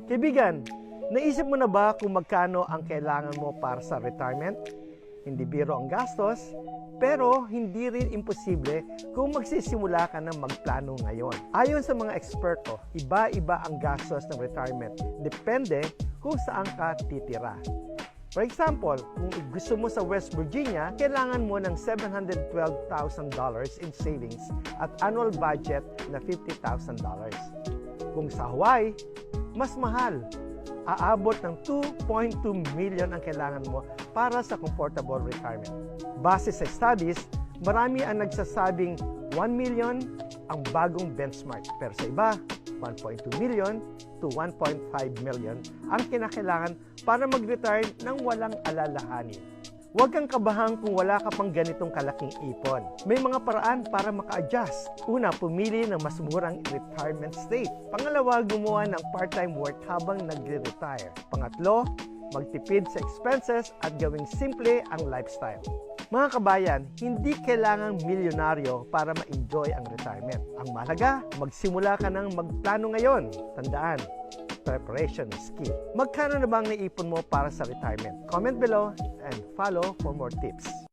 Kaibigan, naisip mo na ba kung magkano ang kailangan mo para sa retirement? Hindi biro ang gastos, pero hindi rin imposible kung magsisimula ka ng magplano ngayon. Ayon sa mga eksperto, iba-iba ang gastos ng retirement. Depende kung saan ka titira. For example, kung gusto mo sa West Virginia, kailangan mo ng $712,000 in savings at annual budget na $50,000. Kung sa Hawaii, mas mahal. Aabot ng $2.2 million ang kailangan mo para sa comfortable retirement. Base sa studies, marami ang nagsasabing 1 million ang bagong benchmark. Pero sa iba, 1.2 million to 1.5 million ang kinakailangan para mag-retire ng walang alalahanin. Huwag kang kabahan kung wala ka pang ganitong kalaking ipon. May mga paraan para maka-adjust. Una, pumili ng mas murang retirement state. Pangalawa, gumawa ng part-time work habang nagre-retire. Pangatlo, magtipid sa expenses at gawing simple ang lifestyle. Mga kabayan, hindi kailangang milyonaryo para ma-enjoy ang retirement. Ang mahalaga, magsimula ka ng magplano ngayon. Tandaan, preparation is key. Magkano na bang naipon mo para sa retirement? Comment below and follow for more tips.